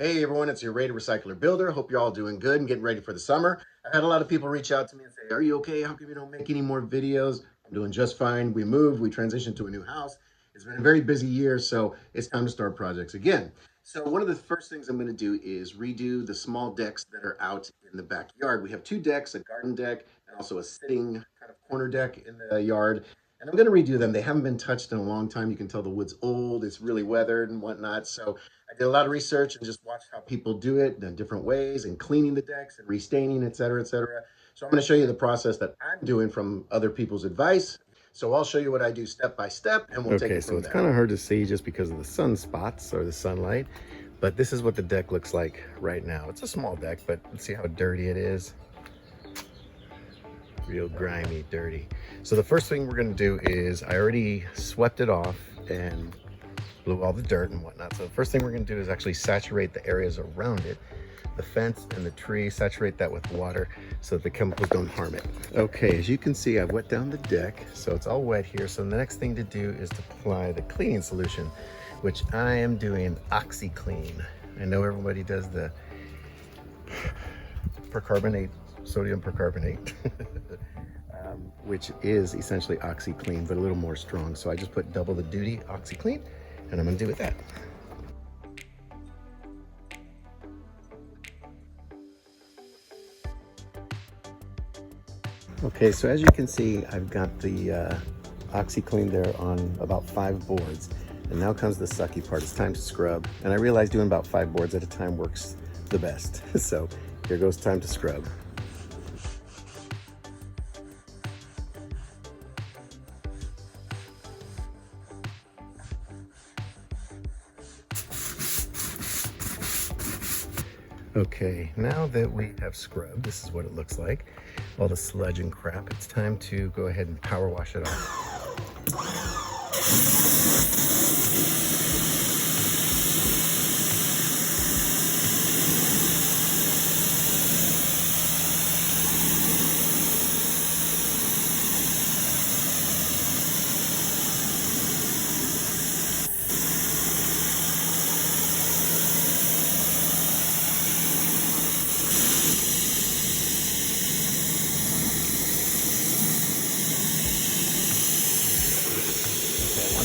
Hey everyone, it's your Rated Recycler Builder. Hope you're all doing good and getting ready for the summer. I've had a lot of people reach out to me and say, are you okay? How come you don't make any more videos? I'm doing just fine. We moved, we transitioned to a new house. It's been a very busy year, so it's time to start projects again. So one of the first things I'm going to do is redo the small decks that are out in the backyard. We have two decks, a garden deck and also a sitting kind of corner deck in the yard. And I'm going to redo them. They haven't been touched in a long time. You can tell the wood's old, it's really weathered and whatnot. So I did a lot of research and just watched how people do it in different ways and cleaning the decks and restaining, et cetera, et cetera. So I'm going to show you the process that I'm doing from other people's advice. So I'll show you what I do step by step and we'll take it from there. Okay, so it's kind of hard to see just because of the sunspots or the sunlight, but this is what the deck looks like right now. It's a small deck, but let's see how dirty it is. Real grimy, dirty. So the first thing we're going to do is I already swept it off and blew all the dirt and whatnot. So the first thing we're going to do is actually saturate the areas around it, the fence and the tree, saturate that with water so that the chemicals don't harm it. Okay, as you can see, I've wet down the deck, so it's all wet here. So the next thing to do is to apply the cleaning solution, which I am doing OxyClean. I know everybody does the percarbonate, sodium percarbonate, which is essentially OxyClean, but a little more strong. So I just put double the duty OxyClean, and I'm gonna do with that. Okay, so as you can see, I've got the OxyClean there on about 5 boards. And now comes the sucky part. It's time to scrub. And I realize doing about 5 boards at a time works the best. So here goes time to scrub. Okay, now that we have scrubbed, this is what it looks like. All the sludge and crap. It's time to go ahead and power wash it off.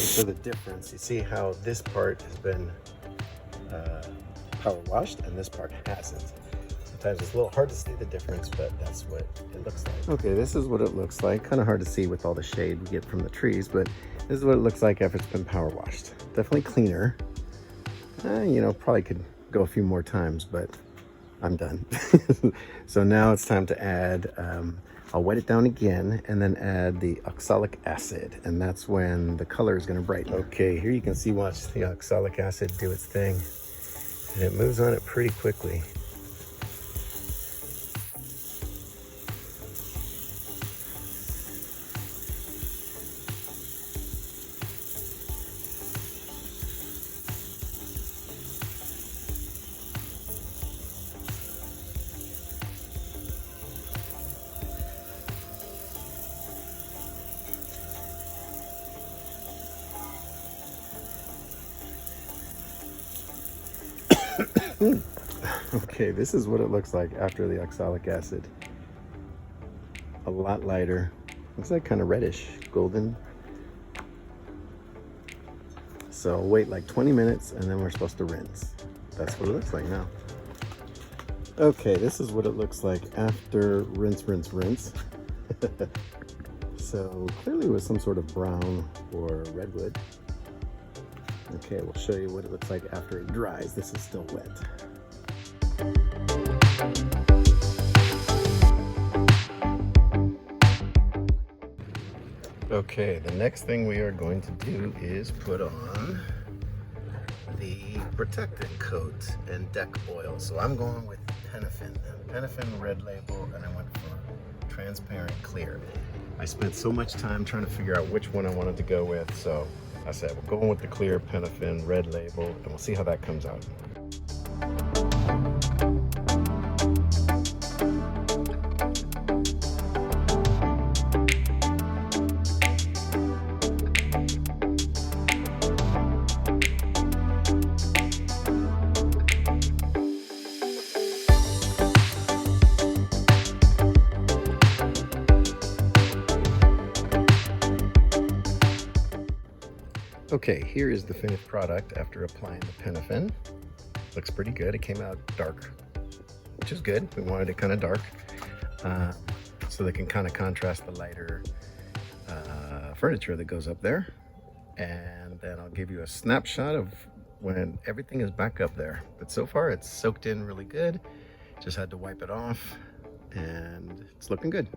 So the difference, you see how this part has been power washed and this part hasn't. Sometimes it's a little hard to see the difference, but that's what it looks like. Okay, this is what it looks like. Kind of hard to see with all the shade we get from the trees, but this is what it looks like after it's been power washed. Definitely cleaner. You know, probably could go a few more times, but I'm done. So now it's time to add, I'll wet it down again and then add the oxalic acid, and that's when the color is going to brighten. Okay, here you can see, watch the oxalic acid do its thing, and it moves on it pretty quickly. Okay, this is what it looks like after the oxalic acid. A lot lighter. Looks like kind of reddish, golden. So wait like 20 minutes and then we're supposed to rinse. That's what it looks like now. Okay, this is what it looks like after rinse, rinse, rinse. So clearly it was some sort of brown or redwood. Okay, we'll show you what it looks like after it dries. This is still wet. Okay, the next thing we are going to do is put on the protectant coat and deck oil. So I'm going with Penofin. Penofin red label, and I went for transparent clear. I spent so much time trying to figure out which one I wanted to go with, so I said we're going with the clear Penofin red label, and we'll see how that comes out. Okay, here is the finished product after applying the Penofin. Looks pretty good. It came out dark, which is good. We wanted it kind of dark, so they can kind of contrast the lighter furniture that goes up there. And then I'll give you a snapshot of when everything is back up there. But so far it's soaked in really good. Just had to wipe it off and it's looking good.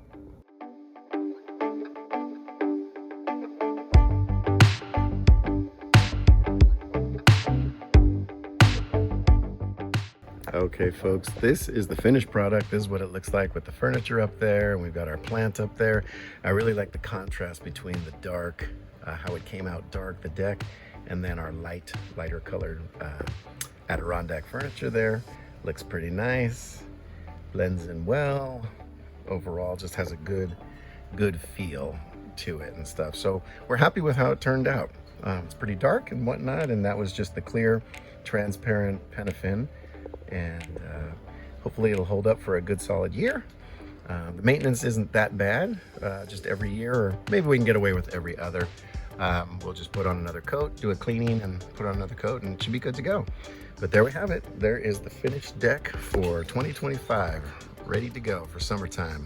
Okay folks, this is the finished product. This is what it looks like with the furniture up there, and we've got our plant up there. I really like the contrast between the dark, how it came out dark, the deck, and then our lighter colored Adirondack furniture there. Looks pretty nice, blends in well. Overall just has a good feel to it and stuff. So we're happy with how it turned out. It's pretty dark and whatnot, and that was just the clear, transparent Penofin. And hopefully it'll hold up for a good solid year. The maintenance isn't that bad, just every year, or maybe we can get away with every other. We'll just put on another coat, do a cleaning, and put on another coat, and it should be good to go. But there we have it. There is the finished deck for 2025, ready to go for summertime.